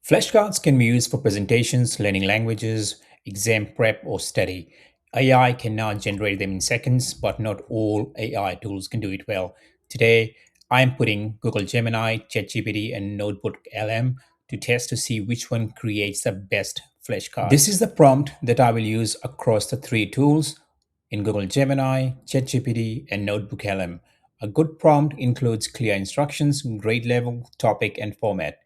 Flashcards can be used for presentations, learning languages, exam prep, or study. AI can now generate them in seconds, but not all AI tools can do it well. Today, I'm putting Google Gemini, ChatGPT, and NotebookLM to test to see which one creates the best flashcards. This is the prompt that I will use across the three tools in Google Gemini, ChatGPT, and NotebookLM. A good prompt includes clear instructions, grade level, topic, and format.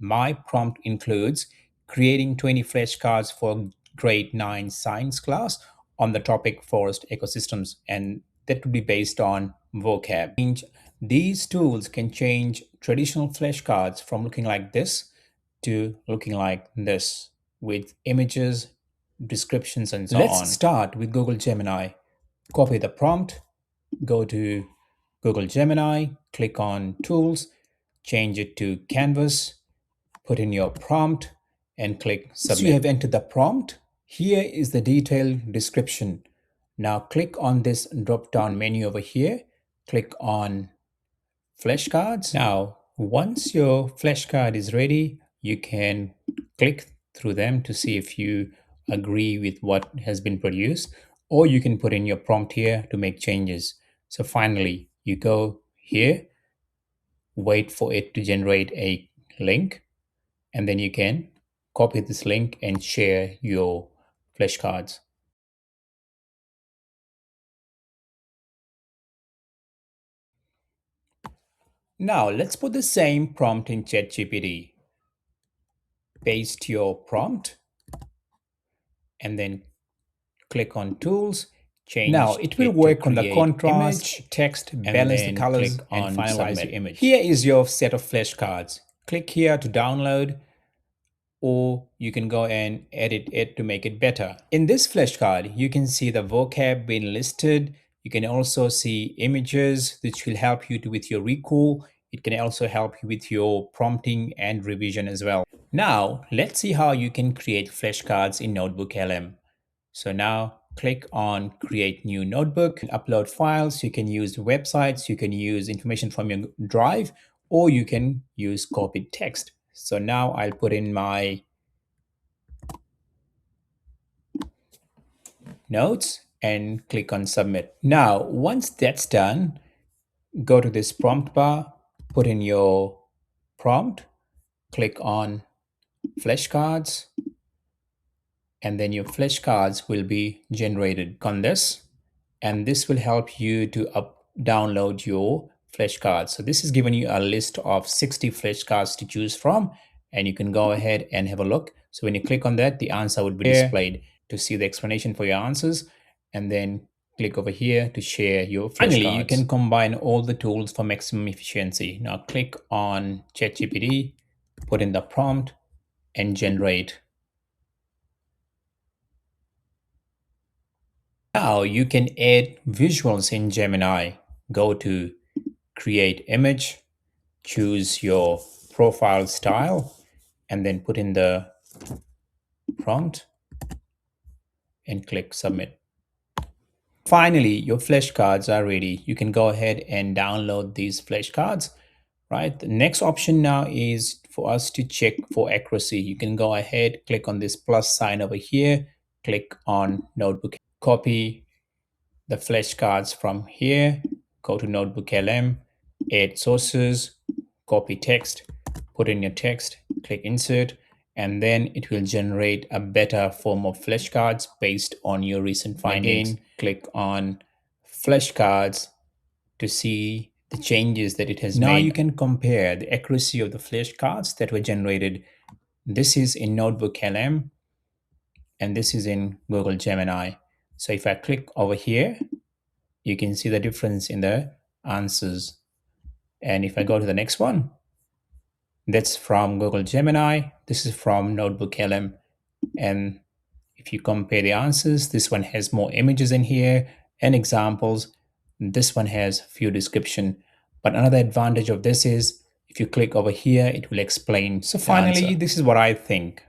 My prompt includes creating 20 flashcards for grade 9 science class on the topic forest ecosystems, and that would be based on vocab. These tools can change traditional flashcards from looking like this to looking like this with images, descriptions, and so on. Let's start with Google Gemini. Copy the prompt, go to Google Gemini, click on Tools, change it to Canvas, put in your prompt, and click Submit. So you have entered the prompt. Here is the detailed description. Now click on this drop-down menu over here. Click on Flashcards. Now, once your flashcard is ready, you can click through them to see if you agree with what has been produced, or you can put in your prompt here to make changes. So finally, you go here, wait for it to generate a link, and then you can copy this link and share your flashcards. Now let's put the same prompt in ChatGPT. Paste your prompt and then click on Tools. Change now it will work on the contrast, image, text, balance the colors, and finalize your image. Here is your set of flashcards. Click here to download, or you can go and edit it to make it better. In this flashcard, you can see the vocab being listed. You can also see images, which will help you with your recall. It can also help you with your prompting and revision as well. Now, let's see how you can create flashcards in NotebookLM. So now click on Create New Notebook, upload files. You can use websites, you can use information from your drive, or you can use copied text. So now I'll put in my notes and click on Submit. Now, once that's done, go to this prompt bar, put in your prompt, click on Flashcards, and then your flashcards will be generated on this, and this will help you to download your flashcards. So this is giving you a list of 60 flashcards to choose from, and you can go ahead and have a look. So when you click on that, the answer would be displayed to see the explanation for your answers, and then click over here to share your flashcards. Finally, you can combine all the tools for maximum efficiency. Now click on ChatGPT, put in the prompt, and generate. Now you can add visuals in Gemini. Go to Create Image, choose your profile style, and then put in the prompt and click Submit. Finally, your flashcards are ready. You can go ahead and download these flashcards, right? The next option now is for us to check for accuracy. You can go ahead, click on this plus sign over here, click on Notebook, copy the flashcards from here, go to NotebookLM, add sources, copy text, put in your text, click insert, and then it will generate a better form of flashcards based on your recent findings. Again, click on flashcards to see the changes that it has made. Now you can compare the accuracy of the flashcards that were generated. This is in NotebookLM, and this is in Google Gemini. So if I click over here, you can see the difference in the answers. And if I go to the next one, that's from Google Gemini. This is from NotebookLM. And if you compare the answers, this one has more images in here and examples. This one has few description. But another advantage of this is if you click over here, it will explain. So finally, this is what I think.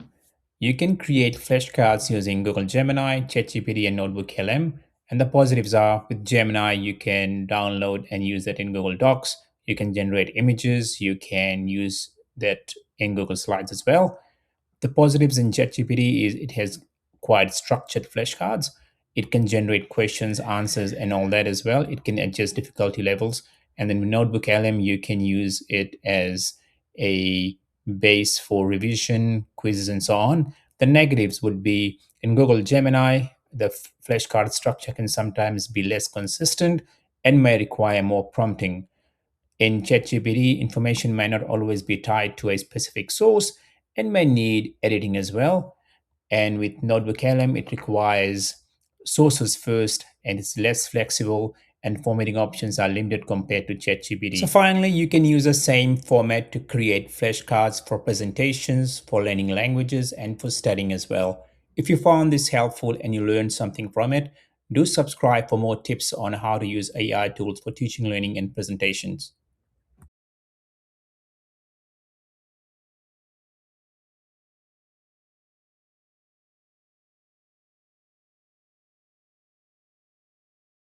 You can create flashcards using Google Gemini, ChatGPT, and NotebookLM. And the positives are with Gemini, you can download and use that in Google Docs. You can generate images. You can use that in Google Slides as well. The positives in ChatGPT is it has quite structured flashcards. It can generate questions, answers, and all that as well. It can adjust difficulty levels. And then with NotebookLM, you can use it as a base for revision, quizzes, and so on. The negatives would be in Google Gemini, the flashcard structure can sometimes be less consistent and may require more prompting. In ChatGPT, information may not always be tied to a specific source and may need editing as well. And with NotebookLM, it requires sources first and it's less flexible, and formatting options are limited compared to ChatGPT. So finally, you can use the same format to create flashcards for presentations, for learning languages, and for studying as well. If you found this helpful and you learned something from it, do subscribe for more tips on how to use AI tools for teaching, learning, and presentations.